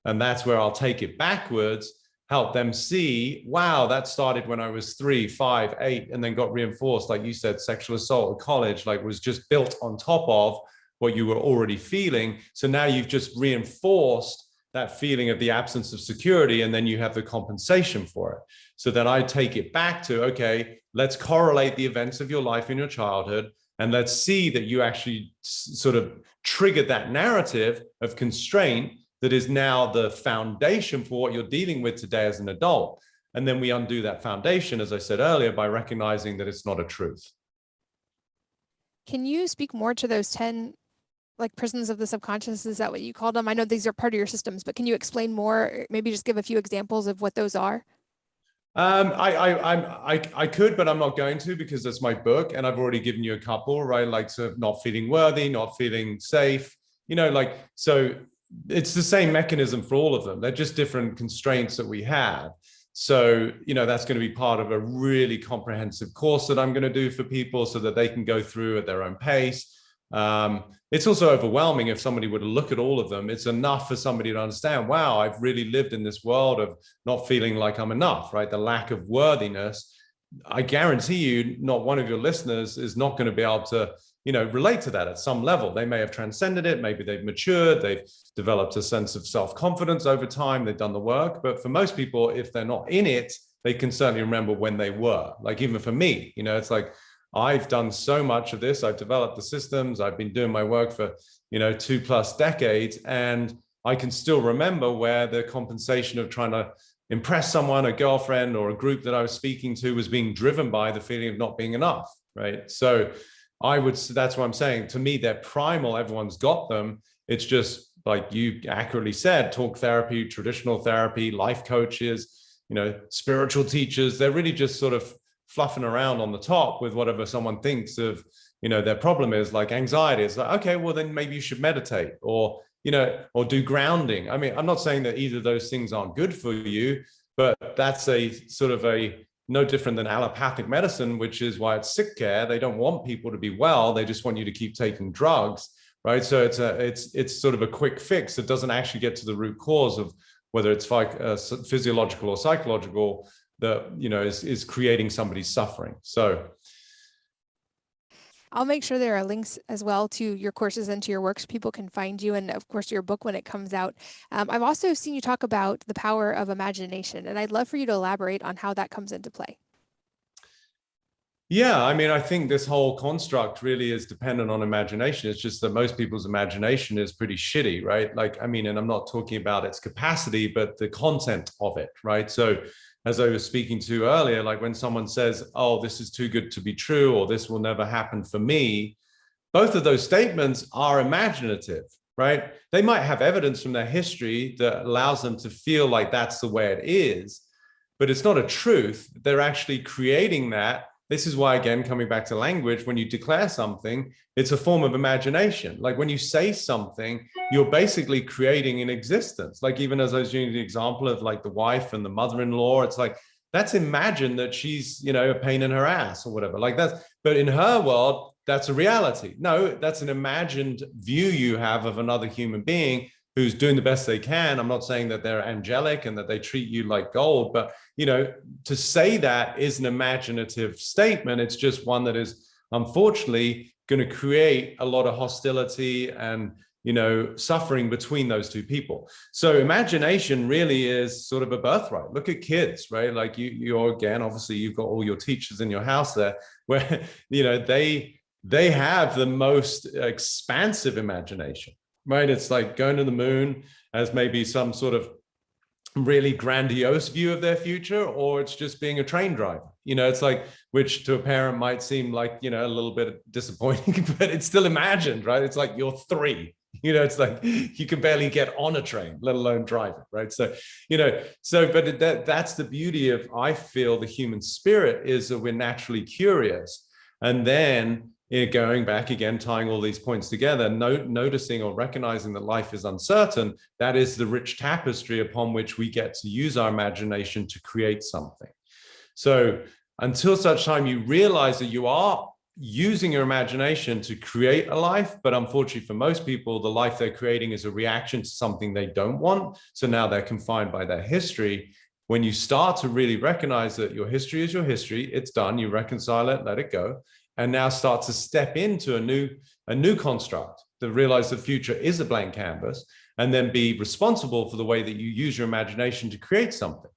And that's where I'll take it backwards, help them see, wow, that started when I was 3, 5, 8, and then got reinforced. Like you said, sexual assault at college, like was just built on top of what you were already feeling. So now you've just reinforced that feeling of the absence of security, and then you have the compensation for it. So then I take it back to, okay, let's correlate the events of your life in your childhood, and let's see that you actually sort of triggered that narrative of constraint that is now the foundation for what you're dealing with today as an adult. And then we undo that foundation, as I said earlier, by recognizing that it's not a truth. Can you speak more to those 10 like prisons of the subconscious? Is that what you called them? I know these are part of your systems, but can you explain more? Maybe just give a few examples of what those are. I could, but I'm not going to, because that's my book, and I've already given you a couple, right? Like, so not feeling worthy, not feeling safe, so it's the same mechanism for all of them. They're just different constraints that we have. So, that's going to be part of a really comprehensive course that I'm going to do for people so that they can go through at their own pace. It's also overwhelming if somebody were to look at all of them. It's enough for somebody to understand, wow, I've really lived in this world of not feeling like I'm enough, right? The lack of worthiness. I guarantee you, not one of your listeners is not going to be able to, relate to that at some level. They may have transcended it. Maybe they've matured. They've developed a sense of self-confidence over time. They've done the work. But for most people, if they're not in it, they can certainly remember when they were. Like even for me, it's like, I've done so much of this. I've developed the systems. I've been doing my work for, 2+ decades. And I can still remember where the compensation of trying to impress someone, a girlfriend or a group that I was speaking to, was being driven by the feeling of not being enough, right? So that's what I'm saying. To me, they're primal. Everyone's got them. It's just like you accurately said, talk therapy, traditional therapy, life coaches, spiritual teachers. They're really just sort of fluffing around on the top with whatever someone thinks of, their problem is, like anxiety. It's like, okay, well then maybe you should meditate or do grounding. I mean, I'm not saying that either of those things aren't good for you, but that's a sort of no different than allopathic medicine, which is why it's sick care. They don't want people to be well. They just want you to keep taking drugs, right? So it's sort of a quick fix. It doesn't actually get to the root cause of whether it's physiological or psychological that, is creating somebody's suffering. So I'll make sure there are links as well to your courses and to your works. People can find you, and of course your book when it comes out. I've also seen you talk about the power of imagination, and I'd love for you to elaborate on how that comes into play. Yeah, I mean, I think this whole construct really is dependent on imagination. It's just that most people's imagination is pretty shitty, right? Like, I mean, and I'm not talking about its capacity, but the content of it, right? So as I was speaking to earlier, like when someone says, oh, this is too good to be true, or this will never happen for me, both of those statements are imaginative, right? They might have evidence from their history that allows them to feel like that's the way it is, but it's not a truth. They're actually creating that. This is why, again, coming back to language, when you declare something, it's a form of imagination. Like when you say something, you're basically creating an existence. Like even as I was using the example of like the wife and the mother-in-law, it's like, that's imagined that she's, a pain in her ass or whatever. Like that's, but in her world, that's a reality. No, that's an imagined view you have of another human being who's doing the best they can. I'm not saying that they're angelic and that they treat you like gold, but to say that is an imaginative statement. It's just one that is unfortunately going to create a lot of hostility and suffering between those two people. So imagination really is sort of a birthright. Look at kids, right? Like you're again, obviously you've got all your teachers in your house there, where they have the most expansive imagination. Right. It's like going to the moon as maybe some sort of really grandiose view of their future, or it's just being a train driver. It's like, which to a parent might seem like, a little bit disappointing, but it's still imagined, right? It's like you're 3, it's like you can barely get on a train, let alone drive it, right? So, but that's the beauty of, I feel, the human spirit is that we're naturally curious. And then going back again, tying all these points together, noticing or recognizing that life is uncertain, that is the rich tapestry upon which we get to use our imagination to create something. So until such time you realize that you are using your imagination to create a life, but unfortunately for most people, the life they're creating is a reaction to something they don't want. So now they're confined by their history. When you start to really recognize that your history is your history, it's done, you reconcile it, let it go, and now start to step into a new construct, to realize the future is a blank canvas, and then be responsible for the way that you use your imagination to create something.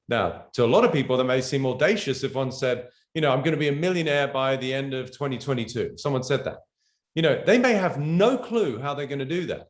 Now, to a lot of people, that may seem audacious if one said, I'm going to be a millionaire by the end of 2022. Someone said that. They may have no clue how they're going to do that.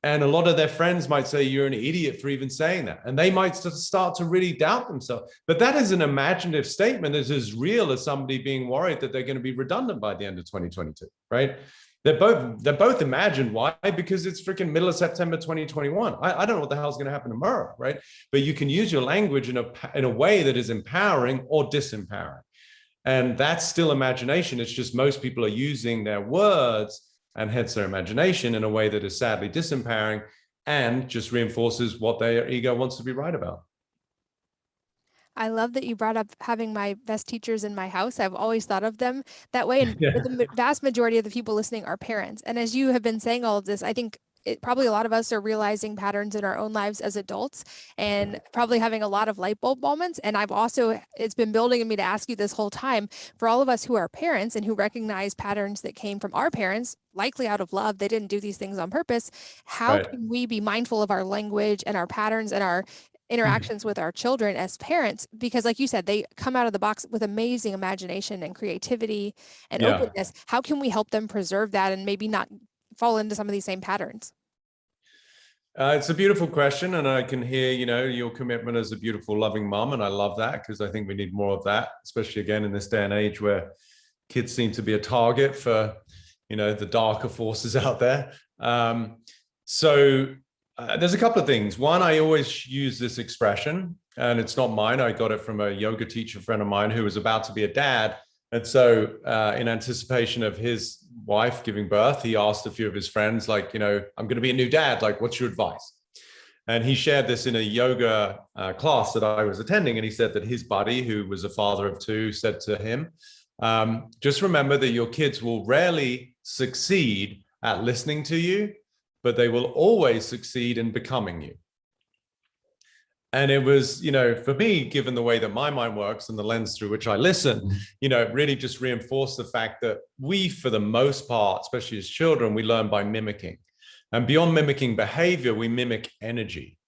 And a lot of their friends might say, you're an idiot for even saying that. And they might start to really doubt themselves. But that is an imaginative statement that is as real as somebody being worried that they're going to be redundant by the end of 2022, right? They're both imagined. Why? Because it's freaking middle of September 2021. I don't know what the hell is going to happen tomorrow, right? But you can use your language in a way that is empowering or disempowering. And that's still imagination. It's just most people are using their words and hence their imagination in a way that is sadly disempowering and just reinforces what their ego wants to be right about. I love that you brought up having my best teachers in my house. I've always thought of them that way. And Yeah. the vast majority of the people listening are parents. And as you have been saying all of this, I think probably a lot of us are realizing patterns in our own lives as adults and probably having a lot of light bulb moments. And it's been building in me to ask you this whole time, for all of us who are parents and who recognize patterns that came from our parents, likely out of love, they didn't do these things on purpose. How Right. can we be mindful of our language and our patterns and our interactions with our children as parents? Because like you said, they come out of the box with amazing imagination and creativity and Yeah. openness. How can we help them preserve that and maybe not fall into some of these same patterns? It's a beautiful question, and I can hear, your commitment as a beautiful, loving mom, and I love that because I think we need more of that, especially again in this day and age where kids seem to be a target for, the darker forces out there. So there's a couple of things. One, I always use this expression, and it's not mine. I got it from a yoga teacher friend of mine who was about to be a dad. And so in anticipation of his wife giving birth, he asked a few of his friends, like, I'm going to be a new dad. Like, what's your advice? And he shared this in a yoga class that I was attending. And he said that his buddy, who was a father of two, said to him, just remember that your kids will rarely succeed at listening to you, but they will always succeed in becoming you. And it was, for me, given the way that my mind works and the lens through which I listen, it really just reinforced the fact that we, for the most part, especially as children, we learn by mimicking. And beyond mimicking behavior, we mimic energy.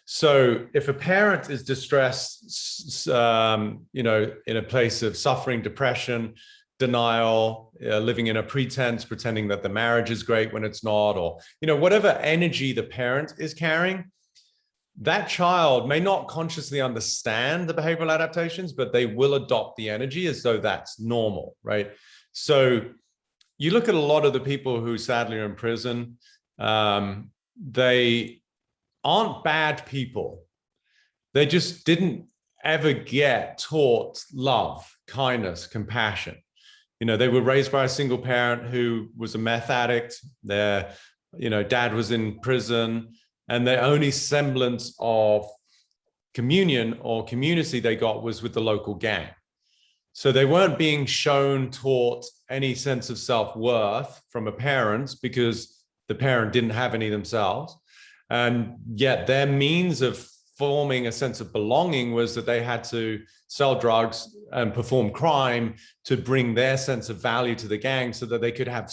So if a parent is distressed, in a place of suffering, depression, denial, living in a pretense, pretending that the marriage is great when it's not, or, whatever energy the parent is carrying, that child may not consciously understand the behavioral adaptations, but they will adopt the energy as though that's normal, right? So you look at a lot of the people who sadly are in prison, they aren't bad people. They just didn't ever get taught love, kindness, compassion. They were raised by a single parent who was a meth addict. Their, dad was in prison. And the only semblance of communion or community they got was with the local gang. So they weren't being taught any sense of self-worth from a parent because the parent didn't have any themselves. And yet their means of forming a sense of belonging was that they had to sell drugs and perform crime to bring their sense of value to the gang so that they could have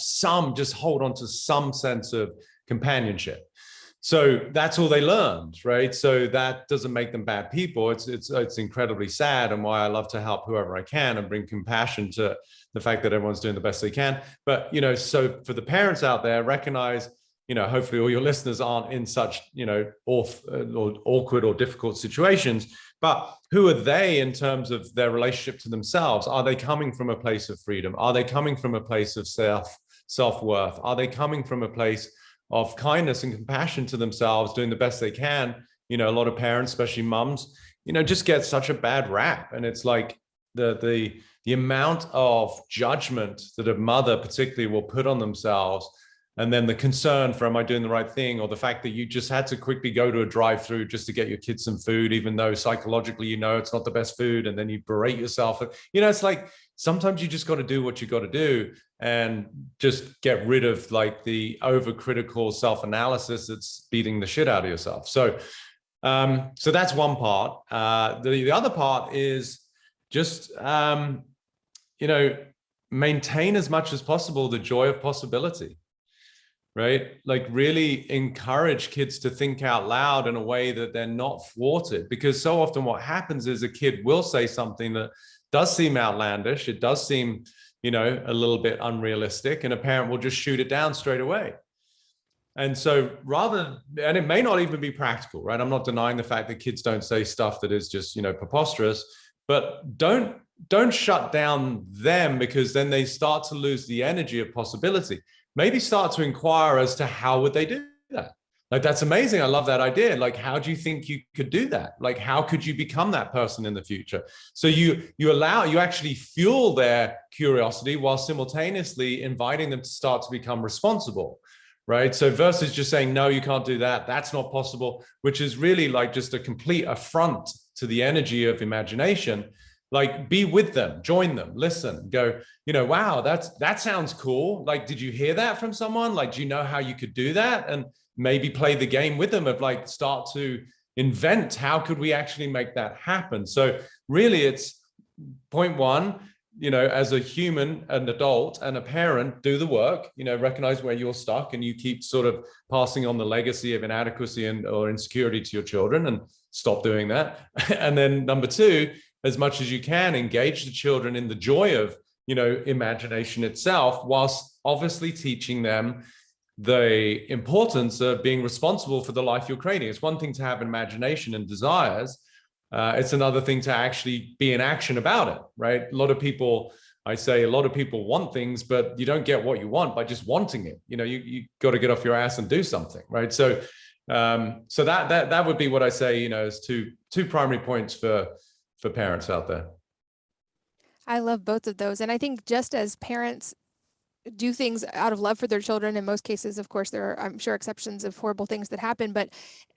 just hold on to some sense of companionship. So that's all they learned, right? So that doesn't make them bad people. It's incredibly sad, and why I love to help whoever I can and bring compassion to the fact that everyone's doing the best they can. But, so for the parents out there, recognize, hopefully all your listeners aren't in such, awkward or difficult situations, but who are they in terms of their relationship to themselves? Are they coming from a place of freedom? Are they coming from a place of self-worth? Are they coming from a place of kindness and compassion to themselves, doing the best they can? A lot of parents, especially mums, just get such a bad rap. And it's like the amount of judgment that a mother particularly will put on themselves. And then the concern for, am I doing the right thing? Or the fact that you just had to quickly go to a drive-through just to get your kids some food, even though psychologically, it's not the best food. And then you berate yourself. It's like, sometimes you just got to do what you got to do and just get rid of like the overcritical self-analysis that's beating the shit out of yourself. So that's one part. The other part is just, maintain as much as possible the joy of possibility, right? Like really encourage kids to think out loud in a way that they're not thwarted, because so often what happens is a kid will say something that does seem outlandish. It does seem, a little bit unrealistic, and a parent will just shoot it down straight away. And so and it may not even be practical, right? I'm not denying the fact that kids don't say stuff that is just, preposterous, but don't shut down them, because then they start to lose the energy of possibility. Maybe start to inquire as to how would they do that? Like, that's amazing. I love that idea. Like, how do you think you could do that? Like, how could you become that person in the future? So you actually fuel their curiosity while simultaneously inviting them to start to become responsible, right? So versus just saying, no, you can't do that, that's not possible, which is really like just a complete affront to the energy of imagination, like be with them, join them, listen, go, wow, that sounds cool. Like, did you hear that from someone? Like, do you know how you could do that? And maybe play the game with them of like, start to invent, how could we actually make that happen? So really it's point one, as a human, an adult and a parent, do the work, recognize where you're stuck and you keep sort of passing on the legacy of inadequacy or insecurity to your children, and stop doing that. And then number two, as much as you can, engage the children in the joy of, imagination itself, whilst obviously teaching them the importance of being responsible for the life you're creating. It's one thing to have imagination and desires. It's another thing to actually be in action about it, right? A lot of people want things, but you don't get what you want by just wanting it. You got to get off your ass and do something, right? So that would be what I say, as two primary points for parents out there. I love both of those. And I think just as parents do things out of love for their children, in most cases, of course, there are, I'm sure, exceptions of horrible things that happen,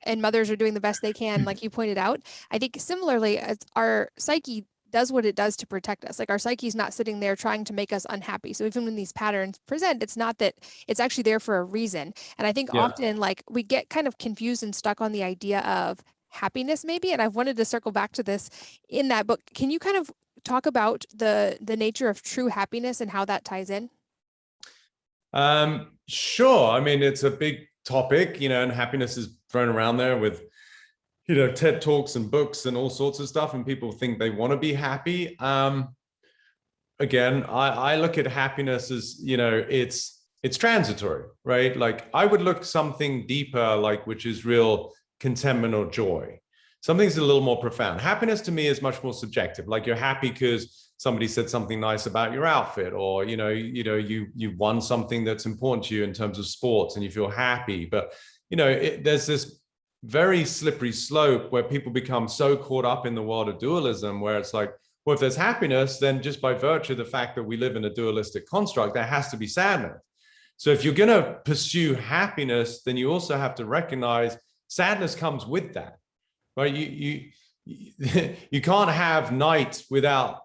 and mothers are doing the best they can, like you pointed out. I think similarly, as our psyche does what it does to protect us. Like, our psyche is not sitting there trying to make us unhappy. So even when these patterns present, it's not that, it's actually there for a reason. And I think often, like, we get kind of confused and stuck on the idea of happiness maybe. And I've wanted to circle back to this in that book. Can you kind of talk about the nature of true happiness and how that ties in? Sure. I mean, it's a big topic, and happiness is thrown around there with, TED Talks and books and all sorts of stuff, and people think they want to be happy. Again, I look at happiness as, it's transitory, right? Like, I would look something deeper, like, which is real contentment or joy. Something's a little more profound. Happiness to me is much more subjective. Like, you're happy because somebody said something nice about your outfit, or you won something that's important to you in terms of sports and you feel happy. But there's this very slippery slope where people become so caught up in the world of dualism, where it's like, well, if there's happiness, then just by virtue of the fact that we live in a dualistic construct, there has to be sadness. So if you're going to pursue happiness, then you also have to recognize sadness comes with that, right? You can't have night without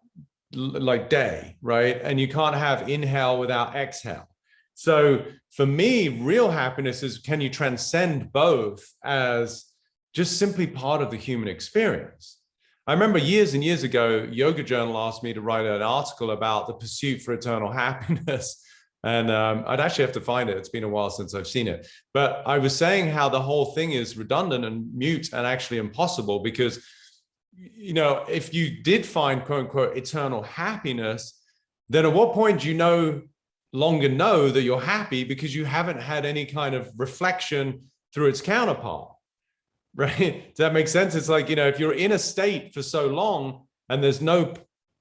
like day, right? And you can't have inhale without exhale. So for me, real happiness is, can you transcend both as just simply part of the human experience? I remember years and years ago, Yoga Journal asked me to write an article about the pursuit for eternal happiness. And I'd actually have to find it. It's been a while since I've seen it. But I was saying how the whole thing is redundant and mute and actually impossible, because if you did find, quote unquote, eternal happiness, then at what point do you no longer know that you're happy, because you haven't had any kind of reflection through its counterpart, right? Does that make sense? It's like, if you're in a state for so long and there's no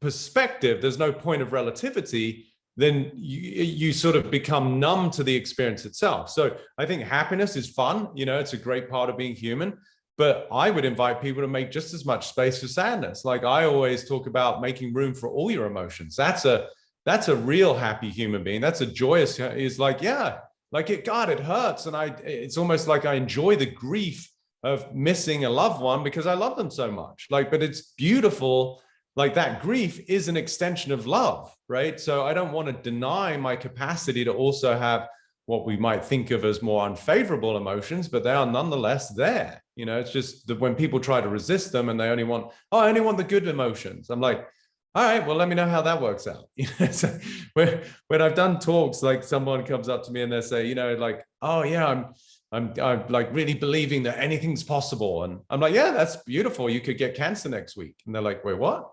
perspective, there's no point of relativity, then you sort of become numb to the experience itself. So I think happiness is fun. It's a great part of being human. But I would invite people to make just as much space for sadness. Like, I always talk about making room for all your emotions. That's a real happy human being. That's a joyous, is like, yeah, like it hurts. And it's almost like I enjoy the grief of missing a loved one because I love them so much. Like, but it's beautiful. Like, that grief is an extension of love, right? So I don't want to deny my capacity to also have what we might think of as more unfavorable emotions, but they are nonetheless there. It's just that when people try to resist them and they only want, I only want the good emotions. I'm like, all right, well, let me know how that works out. So when I've done talks, like, someone comes up to me and they say, like, oh yeah, I'm like really believing that anything's possible. And I'm like, yeah, that's beautiful. You could get cancer next week. And they're like, wait, what?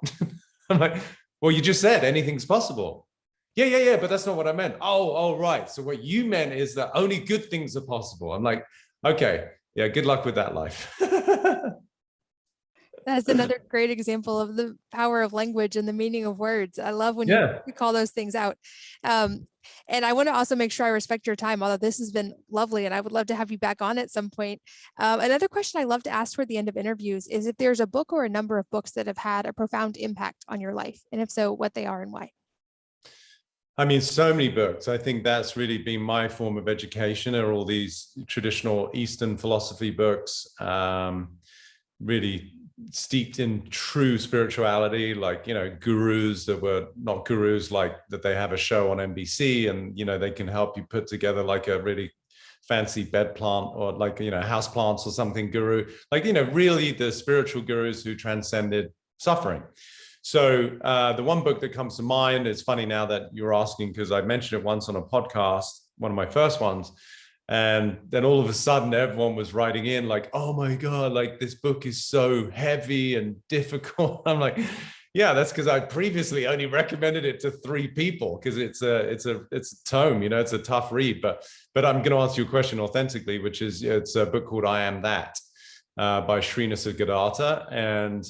I'm like, well, you just said anything's possible. Yeah, but that's not what I meant. Oh, right. So what you meant is that only good things are possible. I'm like, okay, yeah, good luck with that life. That's another great example of the power of language and the meaning of words. I love when you call those things out. And I want to also make sure I respect your time, although this has been lovely and I would love to have you back on at some point. Another question I love to ask toward the end of interviews is if there's a book or a number of books that have had a profound impact on your life, and if so, what they are and why. I mean, so many books. I think that's really been my form of education, are all these traditional Eastern philosophy books, really steeped in true spirituality, like, gurus that were not gurus, like that they have a show on NBC and, they can help you put together like a really fancy bed plant or like, house plants or something guru, like, really the spiritual gurus who transcended suffering. So the one book that comes to mind, it's funny now that you're asking, because I mentioned it once on a podcast, one of my first ones. And then all of a sudden, everyone was writing in like, "Oh my God, like this book is so heavy and difficult." I'm like, "Yeah, that's because I previously only recommended it to 3 people because it's a tome, it's a tough read." But I'm going to answer your question authentically, which is it's a book called "I Am That" by Srinivasa Gadata, and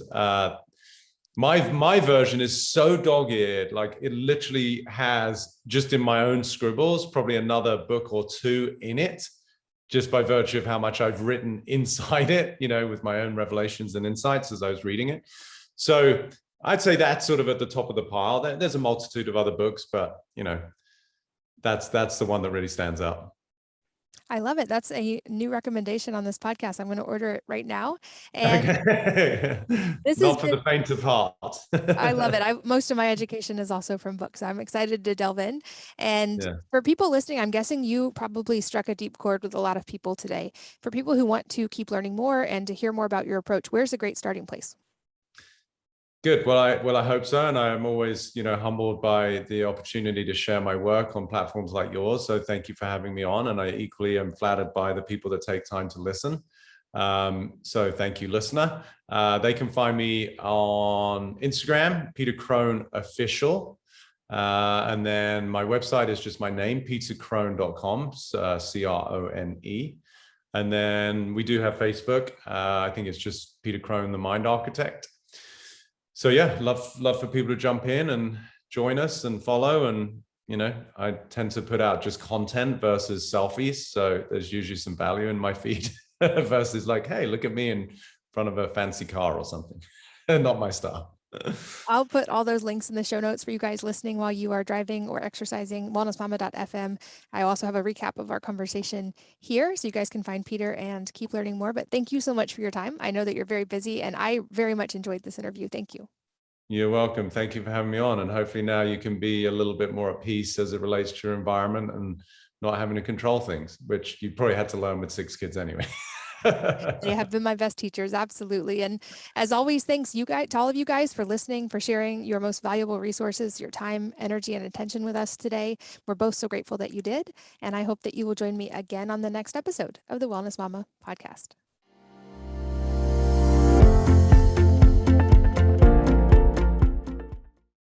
my version is so dog-eared, like it literally has, just in my own scribbles, probably another book or 2 in it, just by virtue of how much I've written inside it, with my own revelations and insights as I was reading it. So I'd say that's sort of at the top of the pile. There's a multitude of other books, but that's the one that really stands out. I love it. That's a new recommendation on this podcast. I'm going to order it right now. And Okay. this has Not for been, the faint of heart. I love it. Most of my education is also from books. I'm excited to delve in. And Yeah. for people listening, I'm guessing you probably struck a deep chord with a lot of people today. For people who want to keep learning more and to hear more about your approach, where's a great starting place? Good. Well, I hope so, and I'm always, humbled by the opportunity to share my work on platforms like yours. So thank you for having me on, and I equally am flattered by the people that take time to listen. So thank you, listener. They can find me on Instagram, Peter Crone Official, and then my website is just my name, petercrone.com, Crone. And then we do have Facebook. I think it's just Peter Crone, the Mind Architect. So yeah, love for people to jump in and join us and follow. And, I tend to put out just content versus selfies. So there's usually some value in my feed versus like, hey, look at me in front of a fancy car or something. Not my style. I'll put all those links in the show notes for you guys listening while you are driving or exercising, wellnessmama.fm. I also have a recap of our conversation here so you guys can find Peter and keep learning more. But thank you so much for your time. I know that you're very busy and I very much enjoyed this interview. Thank you. You're welcome. Thank you for having me on. And hopefully now you can be a little bit more at peace as it relates to your environment and not having to control things, which you probably had to learn with 6 kids anyway. They have been my best teachers, absolutely. And as always, thanks you guys to all of you guys for listening, for sharing your most valuable resources, your time, energy, and attention with us today. We're both so grateful that you did. And I hope that you will join me again on the next episode of the Wellness Mama podcast.